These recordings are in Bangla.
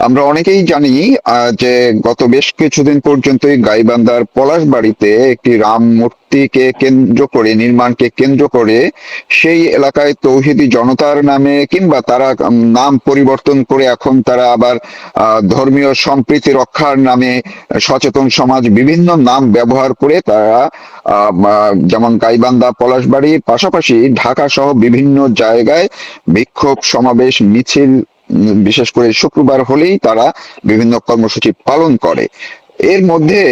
আমরা অনেকেই জানি যে গত বেশ কিছুদিন পর্যন্তই গাইবান্ধার পলাশবাড়িতে একটি রাম মূর্তিকে কেন্দ্র করে নির্মাণকে কেন্দ্র করে সেই এলাকায় তৌহিদি জনতার নামে কিংবা তারা নাম পরিবর্তন করে এখন তারা আবার ধর্মীয় সম্প্রীতি রক্ষার নামে সচেতন সমাজ বিভিন্ন নাম ব্যবহার করে তারা যেমন গাইবান্ধা পলাশবাড়ি পাশাপাশি ঢাকা সহ বিভিন্ন জায়গায় বিক্ষোভ সমাবেশ মিছিল বিশেষ করে শুক্রবার হলেই তারা বিভিন্ন কর্মসূচি পালন করে। এর মধ্যে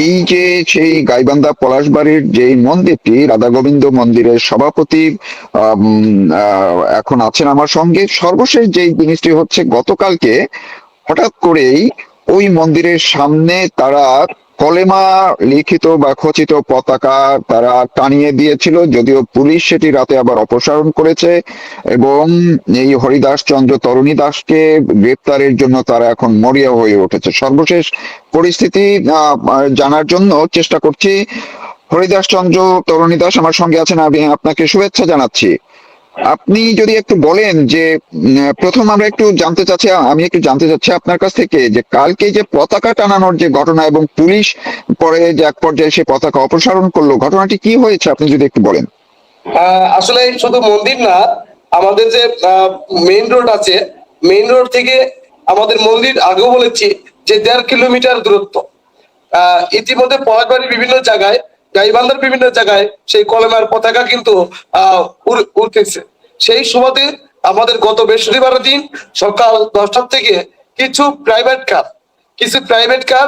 এই যে সেই গাইবান্ধা পলাশবাড়ির যে মন্দিরটি রাধা গোবিন্দ মন্দিরের সভাপতি এখন আছেন আমার সঙ্গে, সর্বশেষ যে জিনিসটি হচ্ছে গতকালকে হঠাৎ করেই ওই মন্দিরের সামনে তারা কলেমা লিখিত বা খচিত পতাকা তারা টানিয়ে দিয়েছিল, যদিও পুলিশ সেটি রাতে আবার অপসারণ করেছে এবং এই হরিদাস চন্দ্র তরুণী দাসকে গ্রেপ্তারের জন্য তারা এখন মরিয়া হয়ে উঠেছে। সর্বশেষ পরিস্থিতি জানার জন্য চেষ্টা করছি। হরিদাস চন্দ্র তরুণী দাস আমার সঙ্গে আছেন, আমি আপনাকে শুভেচ্ছা জানাচ্ছি। আপনি যদি একটু বলেন যে প্রথম আমরা একটু জানতে চাচ্ছি, আমি একটু জানতে চাচ্ছি আপনার কাছ থেকে যে কালকে যে পতাকা টানানোর যে ঘটনা এবং পুলিশ পরে যে এক পর্যায়ে সে পতাকা অপসারণ করলো, ঘটনাটি কি হয়েছে আপনি যদি একটু বলেন। আসলে শুধু মন্দির না, আমাদের যে মেইন রোড আছে, মেইন রোড থেকে আমাদের মন্দির আগেও বলেছি যে 1.5 কিলোমিটার দূরত্ব। ইতিমধ্যে পলাশবাড়ির বিভিন্ন জায়গায়, গাইবান্ধার বিভিন্ন জায়গায় সেই কলেমার পতাকা কিন্তু উঠতেছে। সেই সুবাদে আমাদের গত বৃহস্পতিবার দিন সকাল 10টার থেকে কিছু প্রাইভেট কার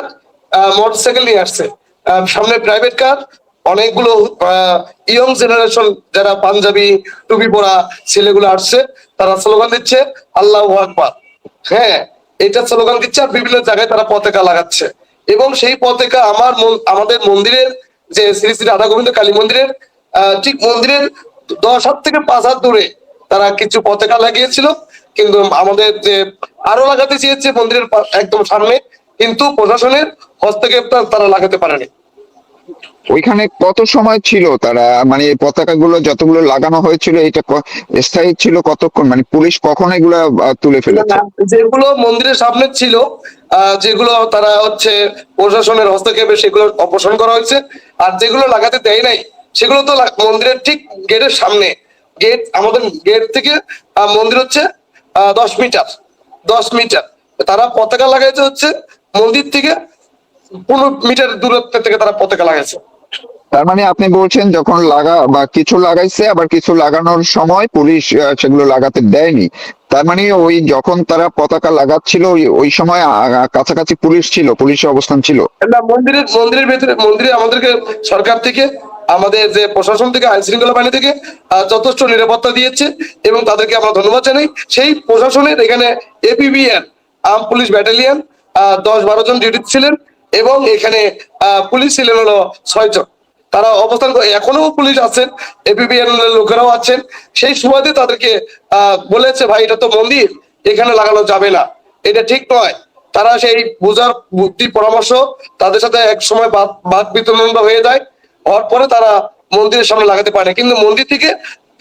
মোটরসাইকেল নিয়ে আসছে। সামনে প্রাইভেট কার, অনেকগুলো ইয়ং জেনারেশন যারা পাঞ্জাবি টুপি পরা ছেলেগুলো আসছে, তারা স্লোগান দিচ্ছে আল্লাহু আকবার। হ্যাঁ, এটা স্লোগান দিচ্ছে আর বিভিন্ন জায়গায় তারা পতাকা লাগাচ্ছে। এবং সেই পতাকা আমাদের মন্দিরের যে শ্রী শ্রী রাধা গোবিন্দ কালী মন্দিরের ঠিক মন্দিরের 10 হাত থেকে 5 হাত দূরে তারা কিছু পতাকা লাগিয়েছিল, কিন্তু আমাদের যে আরো লাগাতে চেয়েছে মন্দিরের একদম সামনে, কিন্তু প্রশাসনের হস্তক্ষেপ তারা লাগাতে পারেনি। ওইখানে কত সময় ছিল তারা, মানে পতাকাগুলো যতগুলো লাগানো হয়েছিল এটা স্থায়ী ছিল কতক্ষণ, মানে পুলিশ কখন এগুলা তুলে ফেলেছে? যেগুলো মন্দিরের সামনে ছিল, যেগুলো তারা হচ্ছে প্রশাসনের হস্তক্ষেপে সেগুলো অপসারণ করা হয়েছে। আর যেগুলো লাগাতে দেয় নাই সেগুলো তো মন্দিরের ঠিক গেটের সামনে। আমাদের গেট থেকে মন্দির হচ্ছে 10 মিটার। 10 মিটার তারা পতাকা লাগাইছে হচ্ছে মন্দির থেকে 15 মিটার দূরত্ব থেকে তারা পতাকা লাগাইছে। তার মানে আপনি বলছেন যখন লাগা বা কিছু লাগাইছে আবার কিছু লাগানোর সময় পুলিশ সেগুলো লাগাতে দেয়নি। তার মানে ওই যখন তারা পতাকা লাগাচ্ছিল ওই সময় কাছাকাছি পুলিশ ছিল, পুলিশের অবস্থান ছিল। না, মন্দিরের ভেতরে, মন্দিরে আমাদেরকে সরকার থেকে, আমাদের যে প্রশাসন থেকে, আইন শৃঙ্খলা বাহিনী থেকে যথেষ্ট নিরাপত্তা দিয়েছে এবং তাদেরকে আমরা ধন্যবাদ জানাই। সেই প্রশাসনের এখানে এপিবিএন আর্ম পুলিশ ব্যাটালিয়ন 10-12 জন ডিউটি ছিলেন এবং এখানে পুলিশ ছিলেন হলো 6 জন। তারা অবস্থান এখনো পুলিশ আছেন, এপিবিএন লোকেরাও আছেন। সেই সুবাদে তাদেরকে বলেছে ভাই এটা তো মন্দির, এখানে লাগানো যাবে না, এটা ঠিক নয়। তারা সেই বুঝার বুদ্ধি পরামর্শ তাদের সাথে এক সময় বাদ বিতরণ হয়ে যায়, হওয়ার পরে তারা মন্দিরের সামনে লাগাতে পারে, কিন্তু মন্দির থেকে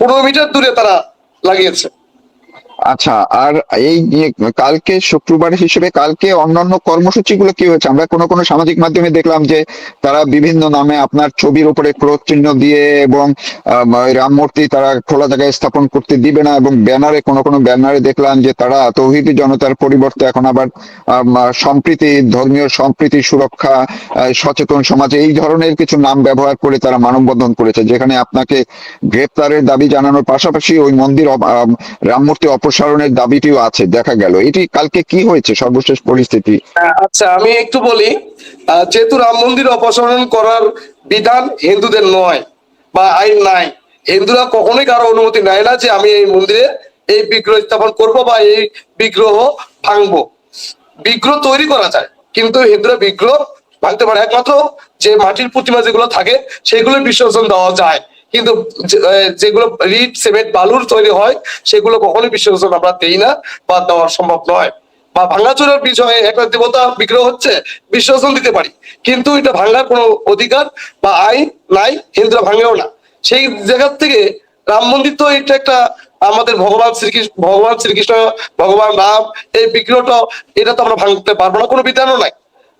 15 মিটার দূরে তারা লাগিয়েছে। আচ্ছা, আর এই যে কালকে শুক্রবার হিসেবে কালকে অন্যান্য কর্মসূচিগুলো কি হয়েছে? আমরা কোনো কোনো সামাজিক মাধ্যমে দেখলাম যে তারা বিভিন্ন নামে আপনার ছবির উপরে ক্রস চিহ্ন দিয়ে এবং ওই রাম মূর্তি তারা খোলা জায়গায় স্থাপন করতে দিবে না, এবং ব্যানারে কোনো কোনো ব্যানারে দেখলাম যে তারা তৌহিদি জনতার পরিবর্তে এখন আবার সম্প্রীতি, ধর্মীয় সম্প্রীতি সুরক্ষা, সচেতন সমাজে এই ধরনের কিছু নাম ব্যবহার করে তারা মানববন্ধন করেছে, যেখানে আপনাকে গ্রেপ্তারের দাবি জানানোর পাশাপাশি ওই মন্দির রাম মূর্তি অপসারণের দাবিটিও আছে দেখা গেল। এটি কালকে কি হয়েছে সর্বশেষ পরিস্থিতি? আচ্ছা, আমি একটু বলি। যেহেতু রাম মন্দির অপসারণ করার বিধান হিন্দুদের নয় বা আইন নাই, হিন্দুরা কখনোই কারো অনুমতি নেয় না যে আমি এই মন্দিরে এই বিগ্রহ স্থাপন করব বা এই বিগ্রহ ভাঙবো। বিগ্রহ তৈরি করা যায়, কিন্তু হিন্দুরা বিগ্রহ ভাঙতে পারে একমাত্র যে মাটির প্রতিমা যেগুলো থাকে সেগুলো বিসর্জন দেওয়া যায়, কিন্তু যেগুলো রিট সিমেন্ট বালুর তৈরি হয় সেগুলো কখনোই বিসর্জন আমরা দেই না বা দেওয়া সম্ভব নয়। বা ভাঙাচোরার বিষয়ে একটা দেবতা বিগ্রহ হচ্ছে বিসর্জন দিতে পারি, কিন্তু এটা ভাঙার কোনো অধিকার বা আইন নাই, হিন্দুরা ভাঙেও না। সেই জায়গা থেকে রাম মন্দির তো এটা একটা আমাদের ভগবান শ্রীকৃষ্ণ, ভগবান রাম, এই বিগ্রহটা, এটা তো আমরা ভাঙতে পারবো না, কোনো বিধানও নাই।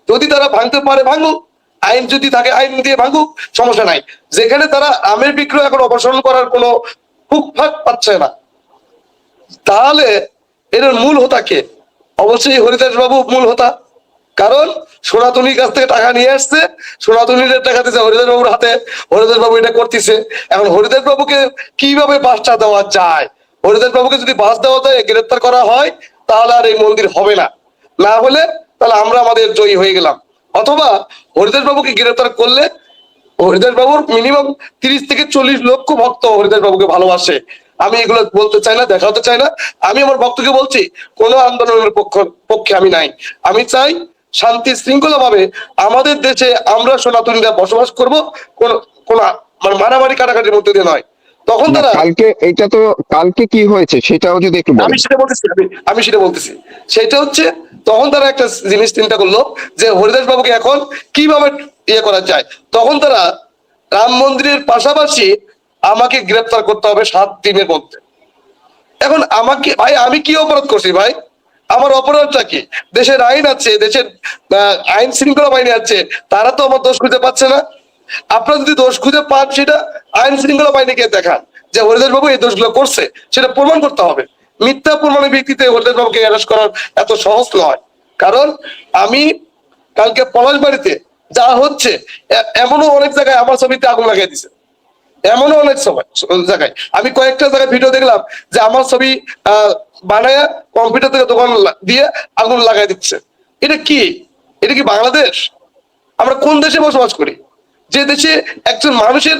যদি তারা ভাঙতে পারে ভাঙুক, আইন যদি থাকে আইন দিয়ে ভাঙুক, সমস্যা নাই। যেখানে তারা রামের বিগ্রহ এখন অপসারণ করার কোনো খুব ফাঁক পাচ্ছে না, তাহলে এর মূল হোতা কে? অবশ্যই হরিদাস বাবু মূল হোতা। কারণ সনাতনীর কাছ থেকে টাকা নিয়ে আসছে, সনাতনীর টাকা দিচ্ছে হরিদাস বাবুর হাতে, হরিদাস বাবু এটা করতেছে। এখন হরিদাস বাবুকে কিভাবে বাসটা দেওয়া যায়? হরিদাস বাবুকে যদি বাস দেওয়া যায়, গ্রেপ্তার করা হয়, তাহলে আর এই মন্দির হবে না। না হলে তাহলে আমরা আমাদের জয়ী হয়ে গেলাম। অথবা হরিদাস বাবুকে গ্রেপ্তার করলে, হরিদাস বাবুর মিনিমাম 30 থেকে 40 লক্ষ ভক্ত হরিদাস বাবুকে ভালোবাসে। আমি এগুলো বলতে চাই না, দেখাতে চাই না। আমি আমার ভক্তকে বলছি, কোনো আন্দোলনের পক্ষে আমি নাই। আমি চাই শান্তি শৃঙ্খলা ভাবে আমাদের দেশে আমরা সনাতনীরা বসবাস করব, কোন কোন মানে মারামারি কাটাকাটির মধ্যে দিয়ে নয়। তখন না, তারা, কালকে এটা তো, কালকে কি হয়েছে সেটাও যদি একটু আমি বলেন। সেটা বলতেছি, আমি সেটা বলতেছি, সেটা হচ্ছে তখন তারা একটা জিনিস চিন্তা করলো যে হরিদাস বাবুকে এখন কিভাবে ইয়ে করা যায়। তখন তারা রাম মন্দিরের পাশাপাশি আমাকে গ্রেপ্তার করতে হবে 7 দিনের মধ্যে। এখন আমাকে, ভাই আমি কি অপরাধ করছি ভাই? আমার অপরাধটা কি? দেশের আইন আছে, দেশের আইন শৃঙ্খলা বাহিনী আছে, তারা তো আমার দোষ খুঁজে পাচ্ছে না। আপনারা যদি দোষ খুঁজে পান, সেটা আইন শৃঙ্খলা বাহিনীকে দেখান যে হরিদাস বাবু এই দোষগুলো করছে, সেটা প্রমাণ করতে হবে। মিথ্যা প্রমাণের ভিত্তিতে হরিদাস বাবুকে অ্যারেস্ট করার এত সহজ নয়। কারণ আমি কালকে পলাশবাড়িতে যা হচ্ছে, এমনও অনেক জায়গায় আমার ছবিতে আগুন লাগাই দিছে, এমনও অনেক সময় জায়গায় আমি কয়েকটা জায়গায় ভিডিও দেখলাম যে আমার ছবি বানায়া কম্পিউটার থেকে দোকান দিয়ে আগুন লাগাই দিচ্ছে। এটা কি? এটা কি বাংলাদেশ? আমরা কোন দেশে বসবাস করি? যে দেশে একজন মানুষের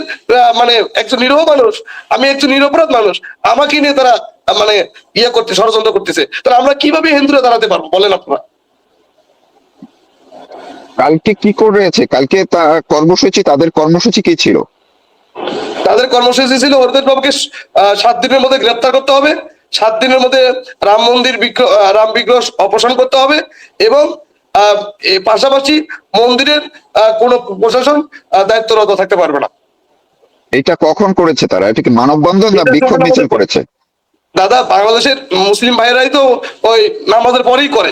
মানে একজন নিরীহ মানুষ, আমি একজন নিরপরাধ মানুষ, আমাকে নিয়ে তারা মানে ইয়ে করতে ষড়যন্ত্র করতেছে, তাহলে আমরা কিভাবে হিন্দুরা দাঁড়াতে পারবো বলেন আপনারা? কালকে কি করেছে? কালকে কর্মসূচি, তাদের কর্মসূচি কি ছিল? তাদের কর্মসূচি ছিল হরিদাস বাবুকে 7 দিনের মধ্যে গ্রেপ্তার করতে হবে, 7 দিনের মধ্যে রাম মন্দির বিগ্রহ, রাম বিগ্রহ অপসারণ করতে হবে, এবং এর পাশাপাশি মন্দিরের কোনো প্রশাসন দায়িত্বরত থাকতে পারবে না। এটা কখন করেছে তারা? এটা কি মানববন্ধন না এটা বিক্ষোভ যখন মিছিল আমাদের, করেছে? দাদা বাংলাদেশের মুসলিম ভাইরাই তো ওই নামাজের পরেই করে,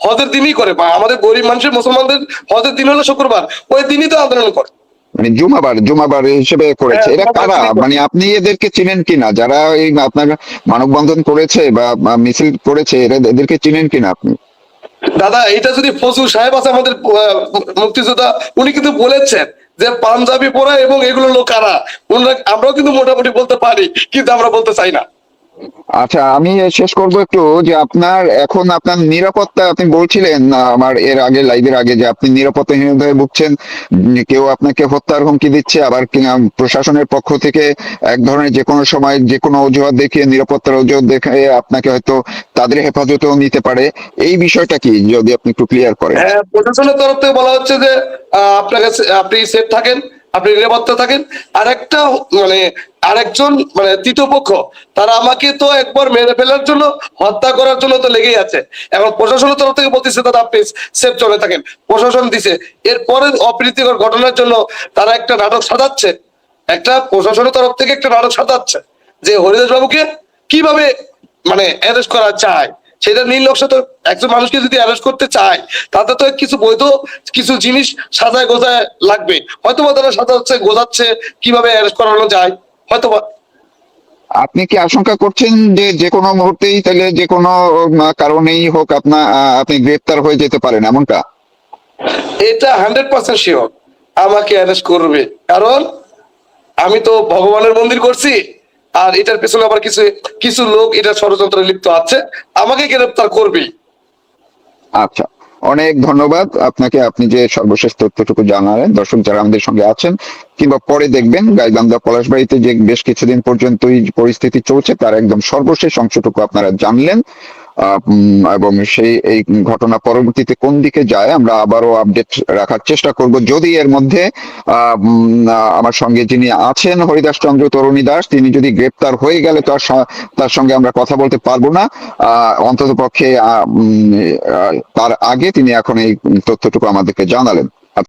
হজের দিনই করে। বা আমাদের গরিব মানুষের মুসলমানদের হজের দিন হলো শুক্রবার, ওই দিনই তো আন্দোলন করে। মানে জুমাবার, জুমাবার হিসেবে করেছে। হ্যাঁ, এরা জুমাবার কারা? দিনই করে। মানে আপনি এদেরকে চিনেন কিনা, যারা এই আপনার মানববন্ধন করেছে বা মিছিল করেছে, এদেরকে চিনেন কিনা আপনি? দাদা এটা যদি ফজল সাহেব আছে আমাদের মুক্তিযোদ্ধা, উনি কিন্তু বলেছেন যে পাঞ্জাবি পরা এবং এগুলো লোক কারা, আমরাও কিন্তু মোটামুটি বলতে পারি, কিন্তু আমরা বলতে চাই না। আচ্ছা, আমি শেষ করব একটু, যে আপনার এখন আপনার নিরাপত্তা, আপনি বলছিলেন আমার এর আগে, লাইভের আগে, যে আপনি নিরাপত্তাহীনতায় ভুগছেন, কেউ আপনাকে হত্যার হুমকি দিচ্ছে, আবার প্রশাসনের পক্ষ থেকে এক ধরনের যে কোনো সময় যে কোনো অজুহাত দেখিয়ে, নিরাপত্তার অজুহাত দেখে আপনাকে হয়তো তাদের হেফাজতেও নিতে পারে। এই বিষয়টা কি, যদি আপনি একটু ক্লিয়ার করেন। হ্যাঁ, প্রশাসনের তরফ থেকে বলা হচ্ছে যে আপনাকে, আপনি সেফ থাকেন, আপনি নিরাপত্তা থাকেন। আরেকটা মানে আরেকজন মানে তৃতীয় পক্ষ, তারা আমাকে তো একবার মেরে ফেলার জন্য, হত্যা করার জন্য তো লেগেই আছে। এখন প্রশাসনের তরফ থেকে বলতেছে দাদা আপনি সেফ জোনে থাকেন, প্রশাসন দিছে। এরপরে অপ্রীতিকর ঘটনার জন্য তারা একটা নাটক সাজাচ্ছে, একটা প্রশাসনের তরফ থেকে একটা নাটক সাজাচ্ছে যে হরিদাস বাবুকে কিভাবে মানে অ্যারেস্ট করা যায়। সেটা নীল নকশা তো, একজন মানুষকে যদি অ্যারেস্ট করতে চায়, তাতে তো কিছু বৈধ কিছু জিনিস সাজায় গোজায় লাগবে। হয়তোবা তারা সাজাচ্ছে গোজাচ্ছে কিভাবে অ্যারেস্ট করানো যায়, হয়তোবা। আপনি কি আশঙ্কা করছেন যে যে কোনো মুহূর্তেই তাহলে যে কোনো কারণেই হোক আপনি গ্রেপ্তার হয়ে যেতে পারেন, এমনটা? এটা 100% শিওর আমাকে অ্যারেস্ট করবে। কারণ আমি তো ভগবানের মন্দির করছি, আর এটার পেছনে আবার কিছু কিছু লোক এটা ষড়যন্ত্রে লিপ্ত আছে, আমাকে গ্রেপ্তার করবেই। আচ্ছা, অনেক ধন্যবাদ আপনাকে। আপনি যে সর্বশেষ তথ্যটুকু জানালেন, দর্শক যারা আমাদের সঙ্গে আছেন কিংবা পরে দেখবেন, গাইবান্ধা পলাশবাড়িতে যে বেশ কিছুদিন পর্যন্তই পরিস্থিতি চলছে, তার একদম সর্বশেষ অংশটুকু আপনারা জানলেন। এবং সেই এই ঘটনা পরবর্তীতে কোন দিকে যায়, আমরা আবারও আপডেট রাখার চেষ্টা করব। যদি এর মধ্যে আমার সঙ্গে যিনি আছেন, হরিদাস চন্দ্র তরুণী দাস, তিনি যদি গ্রেপ্তার হয়ে গেলে তো আর তার সঙ্গে আমরা কথা বলতে পারবো না। অন্তত পক্ষে তার আগে তিনি এখন এই তথ্যটুকু আমাদেরকে জানালেন।